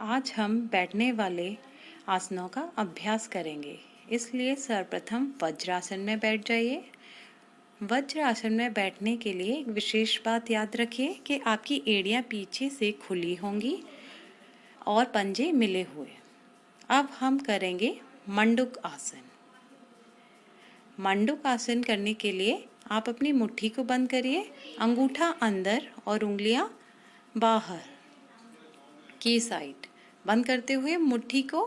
आज हम बैठने वाले आसनों का अभ्यास करेंगे। इसलिए सर्वप्रथम वज्रासन में बैठ जाइए। वज्रासन में बैठने के लिए एक विशेष बात याद रखिए कि आपकी एड़ियाँ पीछे से खुली होंगी और पंजे मिले हुए। अब हम करेंगे मंडूक आसन। मंडूक आसन करने के लिए आप अपनी मुट्ठी को बंद करिए, अंगूठा अंदर और उंगलियां बाहर की साइड बंद करते हुए मुट्ठी को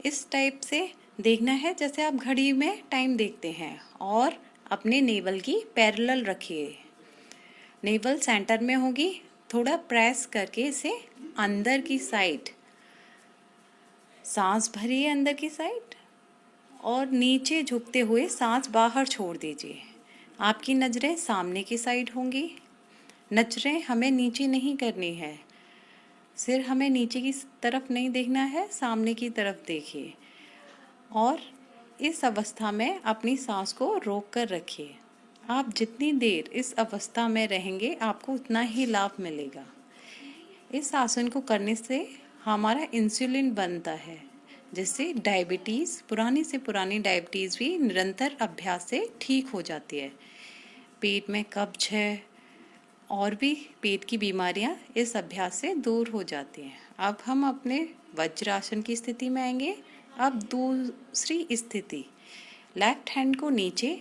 इस टाइप से देखना है जैसे आप घड़ी में टाइम देखते हैं, और अपने नेवल की पैरेलल रखिए। नेवल सेंटर में होगी। थोड़ा प्रेस करके इसे अंदर की साइड सांस भरिए, अंदर की साइड, और नीचे झुकते हुए सांस बाहर छोड़ दीजिए। आपकी नज़रें सामने की साइड होंगी। नज़रें हमें नीचे नहीं करनी है, सिर हमें नीचे की तरफ नहीं देखना है, सामने की तरफ देखिए। और इस अवस्था में अपनी सांस को रोक कर रखिए। आप जितनी देर इस अवस्था में रहेंगे आपको उतना ही लाभ मिलेगा। इस आसन को करने से हमारा इंसुलिन बनता है, जिससे डायबिटीज़, पुरानी से पुरानी डायबिटीज़ भी निरंतर अभ्यास से ठीक हो जाती है। पेट में कब्ज है और भी पेट की बीमारियां इस अभ्यास से दूर हो जाती हैं। अब हम अपने वज्रासन की स्थिति में आएंगे। अब दूसरी स्थिति, लेफ्ट हैंड को नीचे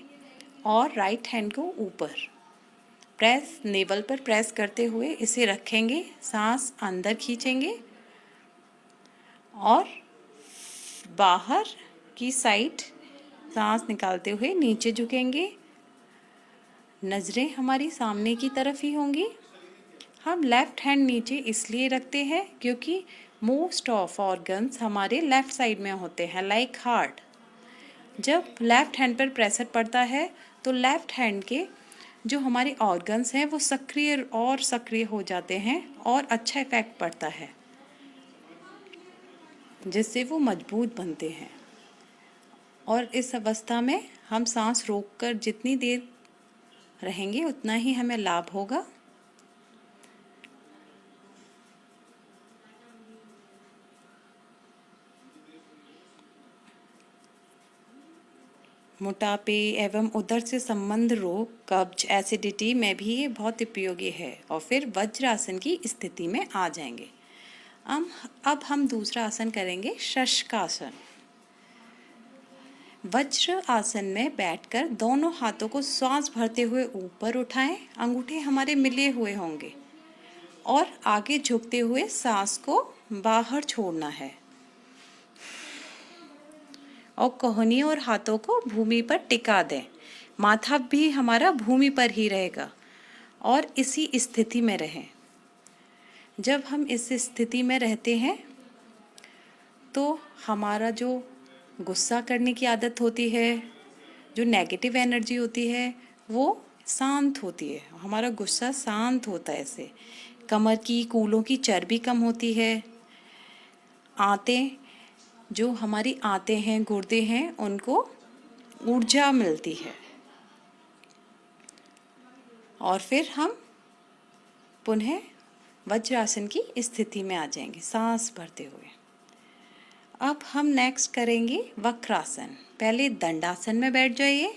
और राइट हैंड को ऊपर प्रेस, नेवल पर प्रेस करते हुए इसे रखेंगे। सांस अंदर खींचेंगे और बाहर की साइड सांस निकालते हुए नीचे झुकेंगे। नज़रें हमारी सामने की तरफ ही होंगी। हम लेफ़्ट हैंड नीचे इसलिए रखते हैं क्योंकि मोस्ट ऑफ ऑर्गन्स हमारे लेफ़्ट साइड में होते हैं, लाइक हार्ट। जब लेफ़्ट हैंड पर प्रेशर पड़ता है तो लेफ़्ट हैंड के जो हमारे ऑर्गन्स हैं वो सक्रिय हो जाते हैं और अच्छा इफेक्ट पड़ता है, जिससे वो मजबूत बनते हैं। और इस अवस्था में हम सांस रोककर जितनी देर रहेंगे उतना ही हमें लाभ होगा। मोटापे एवं उदर से संबंध रोग, कब्ज, एसिडिटी में भी ये बहुत उपयोगी है। और फिर वज्रासन की स्थिति में आ जाएंगे। अब हम दूसरा आसन करेंगे, शशकासन। वज्र आसन में बैठकर दोनों हाथों को श्वास भरते हुए ऊपर उठाएं। अंगूठे हमारे मिले हुए होंगे और आगे झुकते हुए सांस को बाहर छोड़ना है, और कोहनी और हाथों को भूमि पर टिका दें। माथा भी हमारा भूमि पर ही रहेगा और इसी स्थिति में रहें। जब हम इस स्थिति में रहते हैं तो हमारा जो गुस्सा करने की आदत होती है, जो नेगेटिव एनर्जी होती है, वो शांत होती है। हमारा गुस्सा शांत होता है इससे। कमर की कूलों की चर्बी कम होती है। आंतें, जो हमारी आंतें हैं, गुर्दे हैं, उनको ऊर्जा मिलती है। और फिर हम पुनः वज्रासन की स्थिति में आ जाएंगे सांस भरते हुए। अब हम नेक्स्ट करेंगे वक्रासन। पहले दंडासन में बैठ जाइए।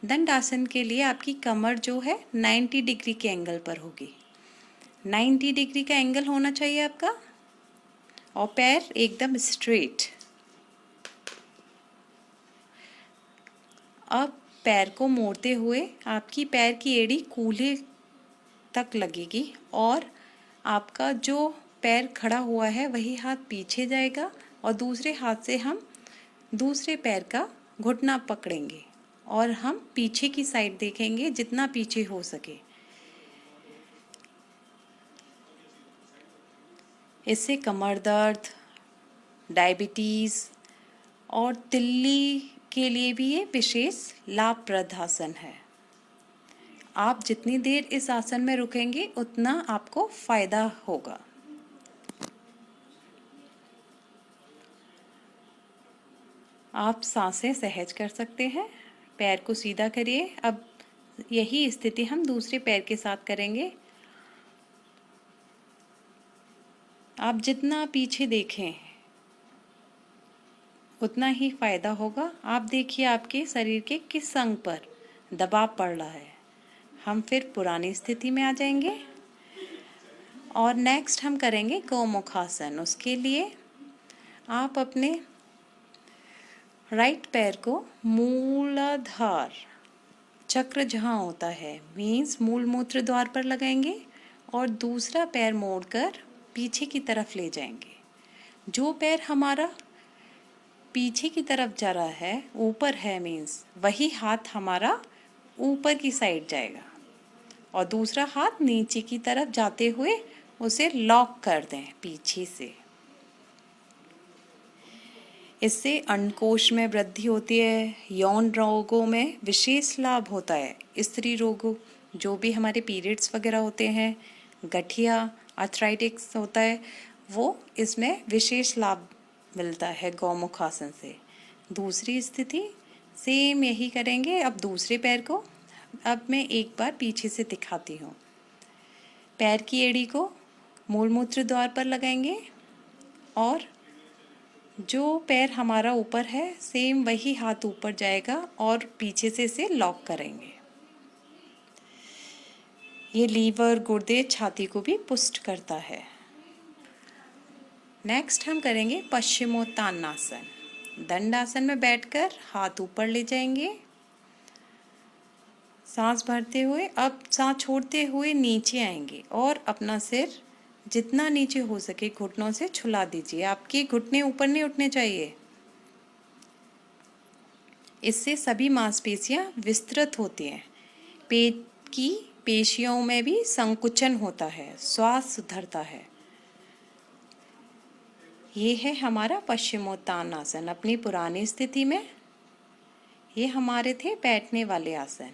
दंडासन के लिए आपकी कमर जो है 90 डिग्री के एंगल पर होगी। 90 डिग्री का एंगल होना चाहिए आपका, और पैर एकदम स्ट्रेट। अब पैर को मोड़ते हुए आपकी पैर की एड़ी कूल्हे तक लगेगी और आपका जो पैर खड़ा हुआ है वही हाथ पीछे जाएगा और दूसरे हाथ से हम दूसरे पैर का घुटना पकड़ेंगे और हम पीछे की साइड देखेंगे जितना पीछे हो सके। इससे कमर दर्द, डायबिटीज़ और तिल्ली के लिए भी ये विशेष लाभप्रद आसन है। आप जितनी देर इस आसन में रुकेंगे उतना आपको फायदा होगा। आप सांसें सहज कर सकते हैं। पैर को सीधा करिए। अब यही स्थिति हम दूसरे पैर के साथ करेंगे। आप जितना पीछे देखें उतना ही फायदा होगा। आप देखिए आपके शरीर के किस अंग पर दबाव पड़ रहा है। हम फिर पुरानी स्थिति में आ जाएंगे और नेक्स्ट हम करेंगे गौमुखासन। उसके लिए आप अपने राइट पैर को मूलाधार चक्र जहाँ होता है मीन्स मूल मूत्र द्वार पर लगाएंगे और दूसरा पैर मोड़कर पीछे की तरफ ले जाएंगे। जो पैर हमारा पीछे की तरफ जा रहा है, ऊपर है मीन्स वही हाथ हमारा ऊपर की साइड जाएगा और दूसरा हाथ नीचे की तरफ जाते हुए उसे लॉक कर दें पीछे से। इससे अंडकोश में वृद्धि होती है, यौन रोगों में विशेष लाभ होता है। स्त्री रोगों जो भी हमारे पीरियड्स वगैरह होते हैं, गठिया आर्थराइटिस होता है, वो इसमें विशेष लाभ मिलता है गौमुखासन से। दूसरी स्थिति सेम यही करेंगे। अब दूसरे पैर को अब मैं एक बार पीछे से दिखाती हूँ। पैर की एड़ी को मूलमूत्र द्वार पर लगाएंगे और जो पैर हमारा ऊपर है सेम वही हाथ ऊपर जाएगा और पीछे से इसे लॉक करेंगे। ये लीवर, गुर्दे, छाती को भी पुष्ट करता है। नेक्स्ट हम करेंगे पश्चिमोत्तानासन। दंडासन में बैठकर हाथ ऊपर ले जाएंगे, सांस भरते हुए अब सांस छोड़ते हुए नीचे आएंगे और अपना सिर जितना नीचे हो सके घुटनों से छुला दीजिए। आपके घुटने ऊपर नहीं उठने चाहिए। इससे सभी मांसपेशियां विस्तृत होती हैं। पेट की पेशियों में भी संकुचन होता है, श्वास सुधरता है। ये है हमारा पश्चिमोत्तानासन। अपनी पुरानी स्थिति में ये हमारे थे बैठने वाले आसन।